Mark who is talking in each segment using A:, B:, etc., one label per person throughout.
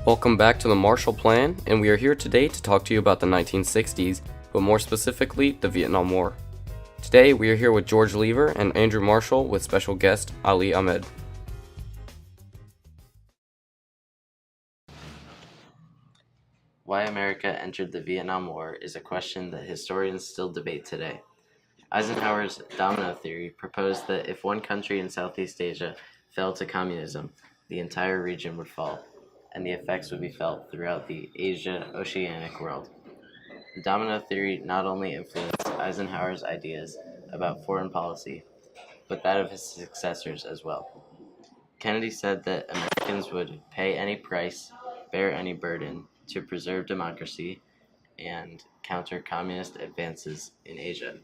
A: Welcome back to the Marshall Plan, and we are here today to talk to you about the 1960s, but more specifically, the Vietnam War. Today, we are here with George Lever and Andrew Marshall with special guest Ali Ahmed.
B: Why America entered the Vietnam War is a question that historians still debate today. Eisenhower's domino theory proposed that if one country in Southeast Asia fell to communism, the entire region would fall, and the effects would be felt throughout the Asia-Oceanic world. The domino theory not only influenced Eisenhower's ideas about foreign policy, but that of his successors as well. Kennedy said that Americans would pay any price, bear any burden, to preserve democracy and counter communist advances in Asia.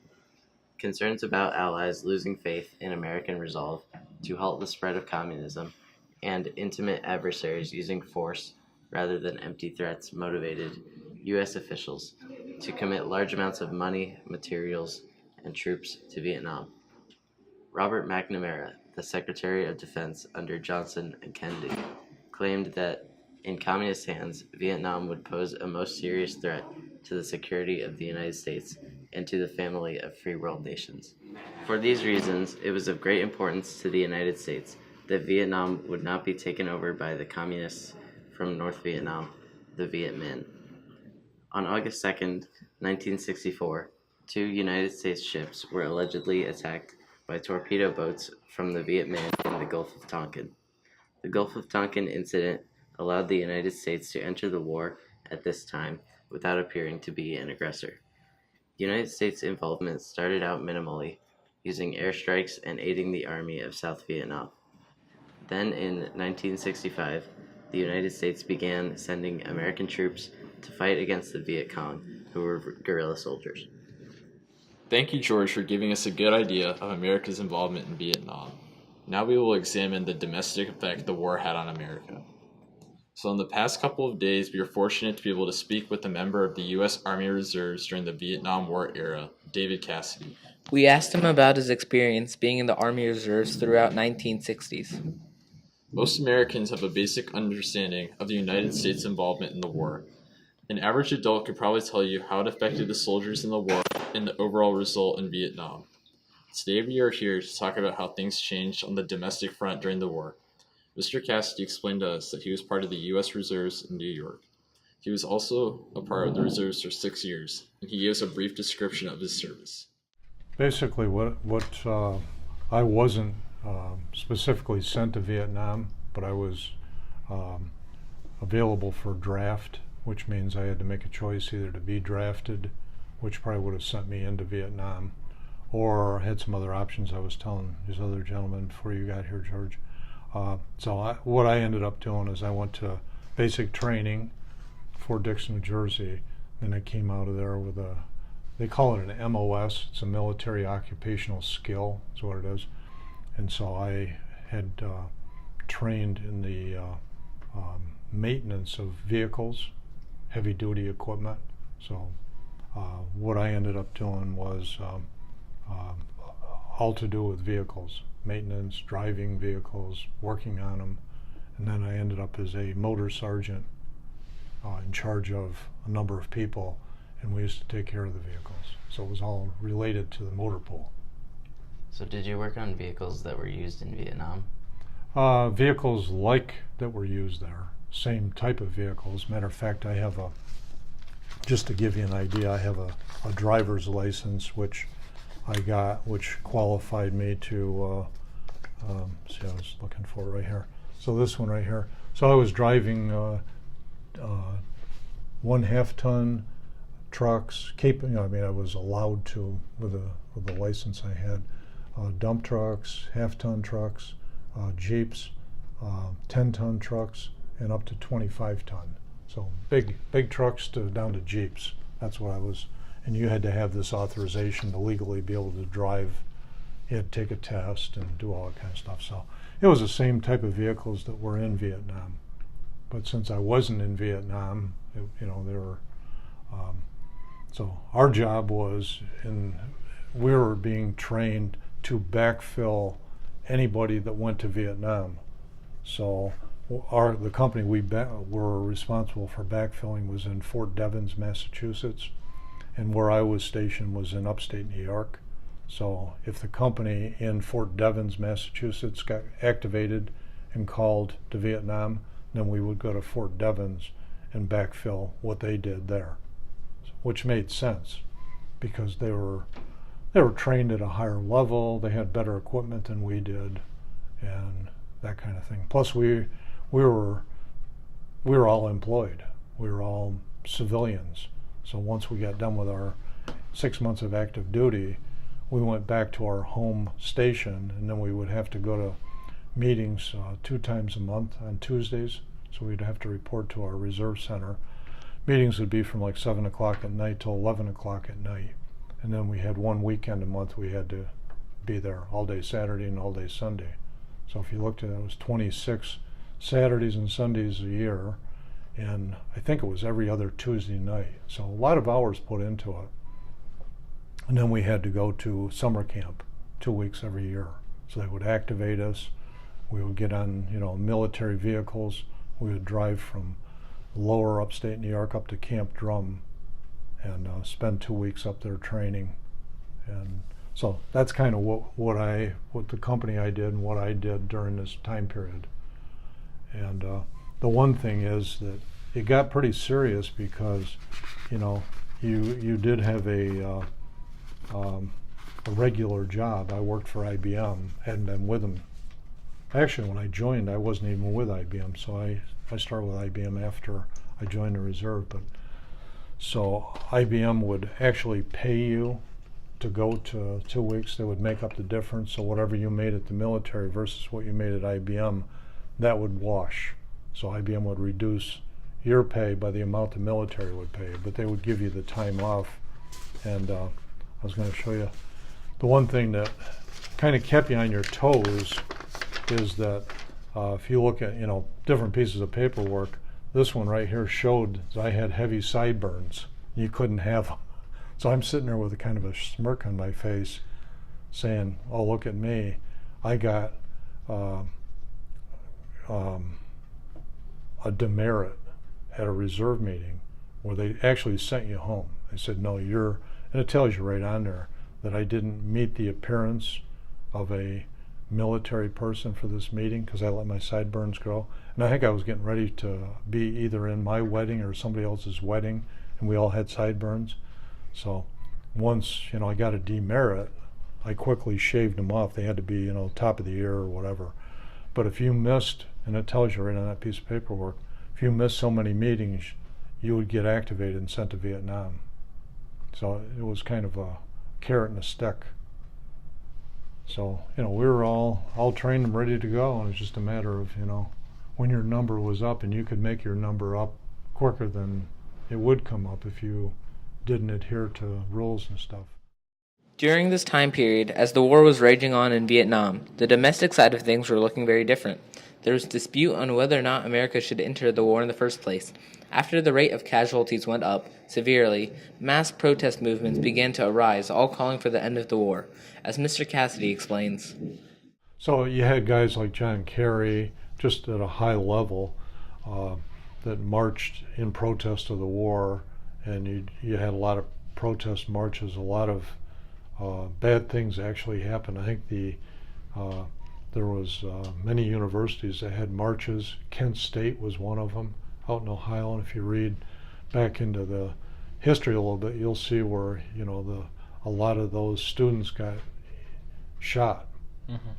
B: Concerns about allies losing faith in American resolve to halt the spread of communism and intimate adversaries using force rather than empty threats motivated U.S. officials to commit large amounts of money, materials, and troops to Vietnam. Robert McNamara, the Secretary of Defense under Johnson and Kennedy, claimed that in communist hands, Vietnam would pose a most serious threat to the security of the United States and to the family of free world nations. For these reasons, it was of great importance to the United States that Vietnam would not be taken over by the communists from North Vietnam, the Viet Minh. On August 2nd, 1964, two United States ships were allegedly attacked by torpedo boats from the Viet Minh in the Gulf of Tonkin. The Gulf of Tonkin incident allowed the United States to enter the war at this time without appearing to be an aggressor. United States involvement started out minimally, using airstrikes and aiding the Army of South Vietnam. Then in 1965, the United States began sending American troops to fight against the Viet Cong, who were guerrilla soldiers.
C: Thank you, George, for giving us a good idea of America's involvement in Vietnam. Now we will examine the domestic effect the war had on America. So in the past couple of days, we were fortunate to be able to speak with a member of the U.S. Army Reserves during the Vietnam War era, David Cassidy.
D: We asked him about his experience being in the Army Reserves throughout 1960s.
C: Most Americans have a basic understanding of the United States' involvement in the war. An average adult could probably tell you how it affected the soldiers in the war and the overall result in Vietnam. Today we are here to talk about how things changed on the domestic front during the war. Mr. Cassidy explained to us that he was part of the U.S. Reserves in New York. He was also a part of the Reserves for 6 years, and he gave us a brief description of his service.
E: Basically, I wasn't specifically sent to Vietnam, but I was available for draft, which means I had to make a choice either to be drafted, which probably would have sent me into Vietnam, or I had some other options I was telling these other gentlemen before you got here, George. What I ended up doing is I went to basic training, Fort Dix, New Jersey, and I came out of there with they call it an MOS, it's a military occupational skill, is what it is. And so I had trained in the maintenance of vehicles, heavy duty equipment. So what I ended up doing was all to do with vehicles, maintenance, driving vehicles, working on them, and then I ended up as a motor sergeant in charge of a number of people, and we used to take care of the vehicles. So it was all related to the motor pool.
B: So did you work on vehicles that were used in Vietnam?
E: Vehicles like that were used there, same type of vehicles. Matter of fact, I have just to give you an idea, I have a driver's license which I got, which qualified me to, see, I was looking for it right here. So this one right here. So I was driving 1/2 ton trucks, I was allowed to with the license I had, dump trucks, 1/2 ton trucks, Jeeps, 10-ton trucks, and up to 25 ton. So big trucks down to Jeeps. That's what I was. And you had to have this authorization to legally be able to drive. You had to take a test and do all that kind of stuff. So it was the same type of vehicles that were in Vietnam. But since I wasn't in Vietnam, they were. So our job was, we were being trained to backfill anybody that went to Vietnam. So the company were responsible for backfilling was in Fort Devens, Massachusetts, and where I was stationed was in upstate New York. So if the company in Fort Devens, Massachusetts got activated and called to Vietnam, then we would go to Fort Devens and backfill what they did there, which made sense because they were trained at a higher level, they had better equipment than we did, and that kind of thing. Plus we were all employed. We were all civilians. So once we got done with our 6 months of active duty, we went back to our home station, and then we would have to go to meetings 2 times a month on Tuesdays. So we'd have to report to our reserve center. Meetings would be from like 7 o'clock at night till 11 o'clock at night. And then we had one weekend a month we had to be there, all day Saturday and all day Sunday. So if you looked at it, it was 26 Saturdays and Sundays a year, and I think it was every other Tuesday night. So a lot of hours put into it. And then we had to go to summer camp 2 weeks every year. So they would activate us. We would get on, military vehicles. We would drive from lower upstate New York up to Camp Drum and spend 2 weeks up there training. And so that's kind of what the company I did and what I did during this time period. And the one thing is that it got pretty serious because, you did have a regular job. I worked for IBM, hadn't been with them. Actually, when I joined, I wasn't even with IBM, so I started with IBM after I joined the reserve. But so IBM would actually pay you to go to 2 weeks. They would make up the difference. So whatever you made at the military versus what you made at IBM, that would wash. So IBM would reduce your pay by the amount the military would pay, but they would give you the time off. And I was going to show you the one thing that kind of kept you on your toes is that if you look at different pieces of paperwork, this one right here showed that I had heavy sideburns. You couldn't have them. So I'm sitting there with a kind of a smirk on my face saying, oh, look at me. I got a demerit at a reserve meeting where they actually sent you home. They said, no, and it tells you right on there that I didn't meet the appearance of a military person for this meeting because I let my sideburns grow. And I think I was getting ready to be either in my wedding or somebody else's wedding, and we all had sideburns. So once, I got a demerit, I quickly shaved them off. They had to be, top of the ear or whatever. But if you missed, and it tells you right on that piece of paperwork, if you missed so many meetings, you would get activated and sent to Vietnam. So it was kind of a carrot and a stick. So, we were all trained and ready to go, and it's just a matter of, when your number was up, and you could make your number up quicker than it would come up if you didn't adhere to rules and stuff.
D: During this time period, as the war was raging on in Vietnam, the domestic side of things were looking very different. There was dispute on whether or not America should enter the war in the first place. After the rate of casualties went up severely, mass protest movements began to arise, all calling for the end of the war, as Mr. Cassidy explains.
E: So you had guys like John Kerry, just at a high level, that marched in protest of the war, and you had a lot of protest marches. A lot of bad things actually happened. I think there was many universities that had marches. Kent State was one of them out in Ohio, and if you read back into the history a little bit, you'll see where a lot of those students got shot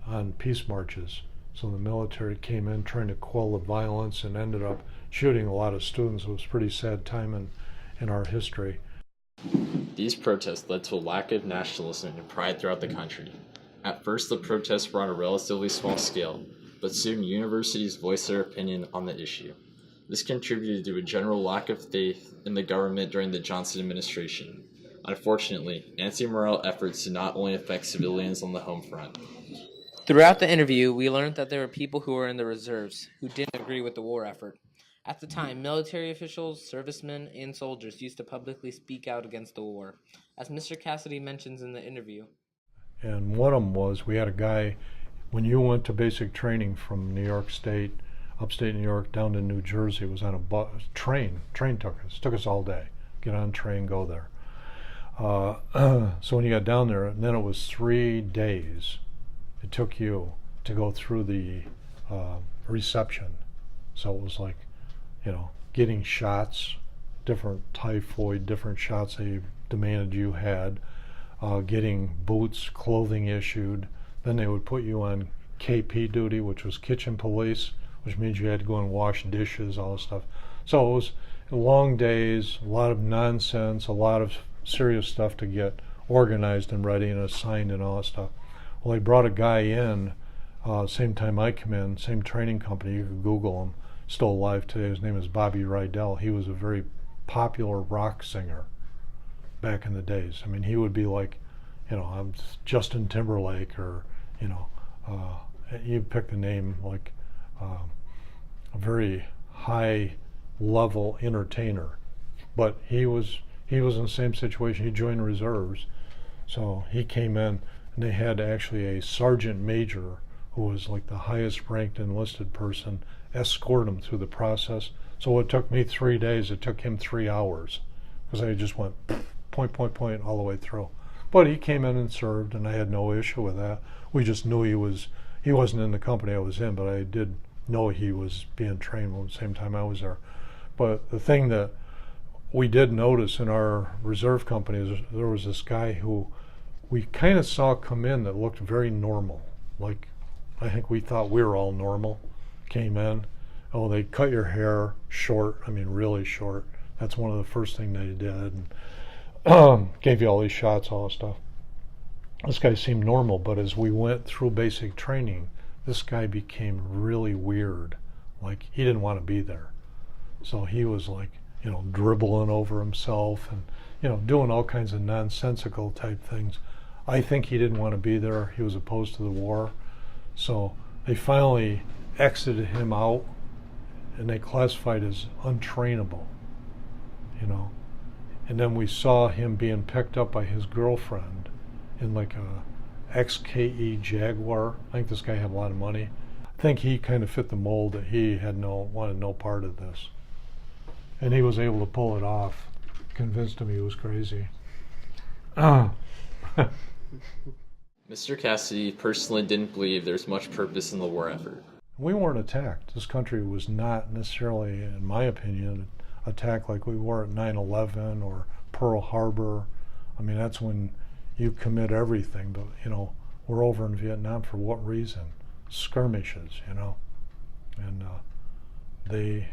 E: on peace marches. So the military came in trying to quell the violence and ended up shooting a lot of students. It was a pretty sad time in our history.
C: These protests led to a lack of nationalism and pride throughout the country. At first, the protests were on a relatively small scale, but soon universities voiced their opinion on the issue. This contributed to a general lack of faith in the government during the Johnson administration. Unfortunately, anti-morale efforts did not only affect civilians on the home front.
D: Throughout the interview, we learned that there were people who were in the reserves who didn't agree with the war effort. At the time, military officials, servicemen, and soldiers used to publicly speak out against the war, as Mr. Cassidy mentions in the interview.
E: And one of them was, we had a guy, when you went to basic training from New York State upstate New York down to New Jersey. It was on a train. Train took us. Took us all day. Get on train, go there. So when you got down there, and then it was 3 days. It took you to go through the reception. So it was like, getting shots, different typhoid, different shots they demanded you had, getting boots, clothing issued. Then they would put you on KP duty, which was kitchen police, which means you had to go and wash dishes, all this stuff. So it was long days, a lot of nonsense, a lot of serious stuff to get organized and ready and assigned and all that stuff. Well, they brought a guy in, same time I come in, same training company, you could Google him, still alive today. His name is Bobby Rydell. He was a very popular rock singer back in the days. I mean, he would be like, I'm Justin Timberlake, or, you pick the name, like a very high level entertainer. But he was in the same situation. He joined reserves. So he came in, and they had actually a sergeant major who was like the highest ranked enlisted person escort him through the process. So it took me 3 days. It took him 3 hours, because I just went point all the way through. But he came in and served, and I had no issue with that. We just knew he wasn't in the company I was in, but I did know he was being trained at the same time I was there. But the thing that we did notice in our reserve company is there was this guy who we kind of saw come in that looked very normal. Like, I think we thought we were all normal. Came in, they cut your hair short, really short. That's one of the first things they did, and gave you all these shots, all this stuff. This guy seemed normal, but as we went through basic training, this guy became really weird. Like, he didn't want to be there. So he was like, dribbling over himself and, doing all kinds of nonsensical type things. I think he didn't want to be there. He was opposed to the war. So they finally exited him out, and they classified as untrainable, And then we saw him being picked up by his girlfriend in like a XKE Jaguar. I think this guy had a lot of money. I think he kind of fit the mold that he wanted no part of this. And he was able to pull it off. Convinced him he was crazy.
C: Mr. Cassidy personally didn't believe there's much purpose in the war effort.
E: We weren't attacked. This country was not necessarily, in my opinion, attacked like we were at 9/11 or Pearl Harbor. That's when you commit everything. But, we're over in Vietnam for what reason? Skirmishes, And they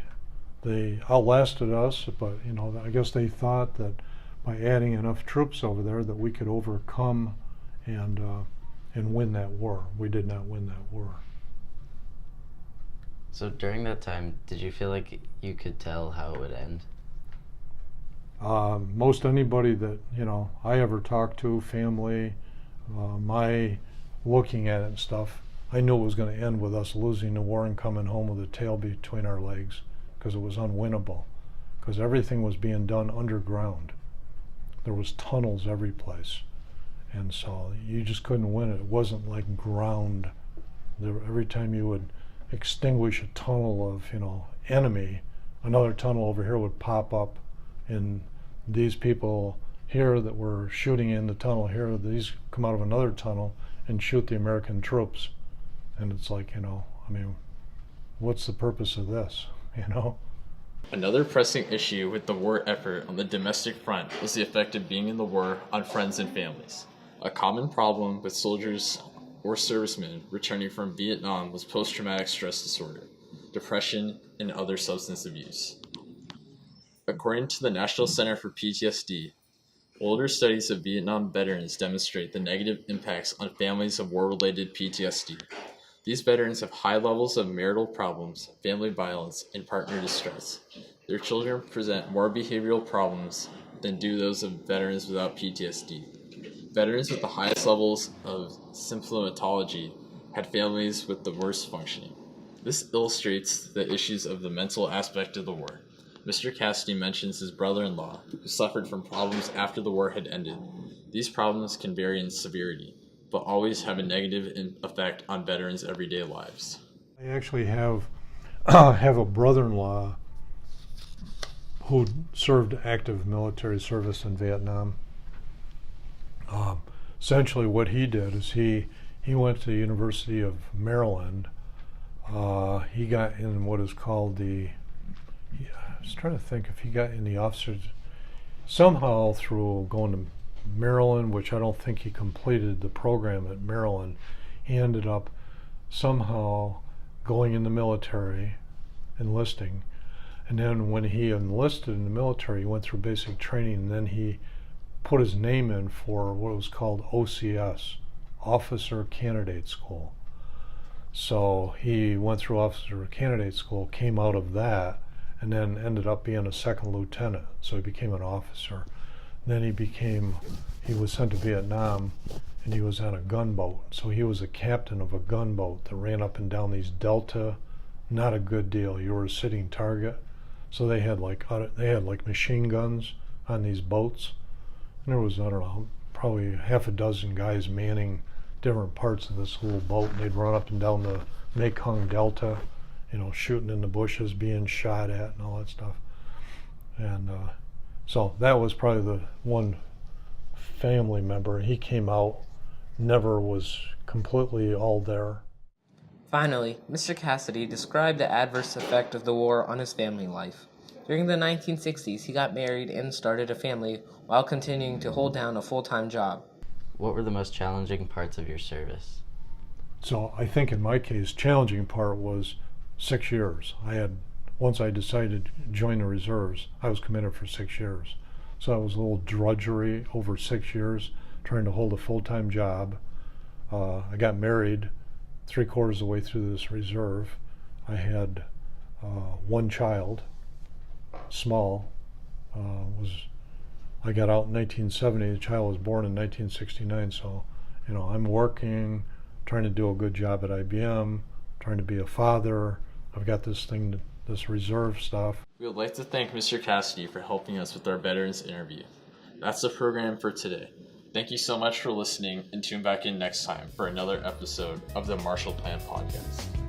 E: outlasted us, but, I guess they thought that by adding enough troops over there that we could overcome and win that war. We did not win that war.
B: So during that time, did you feel like you could tell how it would end?
E: Most anybody that I ever talked to, family, my looking at it and stuff, I knew it was going to end with us losing the war and coming home with a tail between our legs, because it was unwinnable, because everything was being done underground. There was tunnels every place, and so you just couldn't win it. It wasn't like ground. Every time you would extinguish a tunnel of enemy, another tunnel over here would pop up, and these people here that were shooting in the tunnel here, these come out of another tunnel and shoot the American troops. And it's like, what's the purpose of this,
C: Another pressing issue with the war effort on the domestic front was the effect of being in the war on friends and families. A common problem with soldiers or servicemen returning from Vietnam was post-traumatic stress disorder, depression, and other substance abuse. According to the National Center for PTSD, older studies of Vietnam veterans demonstrate the negative impacts on families of war-related PTSD. These veterans have high levels of marital problems, family violence, and partner distress. Their children present more behavioral problems than do those of veterans without PTSD. Veterans with the highest levels of symptomatology had families with the worst functioning. This illustrates the issues of the mental aspect of the war. Mr. Cassidy mentions his brother-in-law, who suffered from problems after the war had ended. These problems can vary in severity, but always have a negative effect on veterans' everyday lives.
E: I actually have have a brother-in-law who served active military service in Vietnam. Essentially what he did is he went to the University of Maryland. He got in what is called I was trying to think if he got in the officers, somehow through going to Maryland, which I don't think he completed the program at Maryland. He ended up somehow going in the military, enlisting, and then when he enlisted in the military, he went through basic training, and then he put his name in for what was called OCS, Officer Candidate School. So he went through Officer Candidate School, came out of that, and then ended up being a second lieutenant. So he became an officer. Then he was sent to Vietnam, and he was on a gunboat. So he was a captain of a gunboat that ran up and down these delta. Not a good deal. You were a sitting target. So they had like machine guns on these boats. And there was, I don't know, probably half a dozen guys manning different parts of this little boat, and they'd run up and down the Mekong Delta, shooting in the bushes, being shot at, and all that stuff. And so that was probably the one family member. He came out, never was completely all there.
D: Finally, Mr. Cassidy described the adverse effect of the war on his family life. During the 1960s, he got married and started a family while continuing to hold down a full-time job.
B: What were the most challenging parts of your service?
E: So I think in my case, challenging part was 6 years. Once I decided to join the reserves, I was committed for 6 years. So it was a little drudgery over 6 years, trying to hold a full-time job. I got married 3/4 of the way through this reserve. I had one child, small. I got out in 1970. The child was born in 1969. So, I'm working, trying to do a good job at IBM, trying to be a father. I've got this reserve stuff.
C: We would like to thank Mr. Cassidy for helping us with our veterans interview. That's the program for today. Thank you so much for listening, and tune back in next time for another episode of the Marshall Plan Podcast.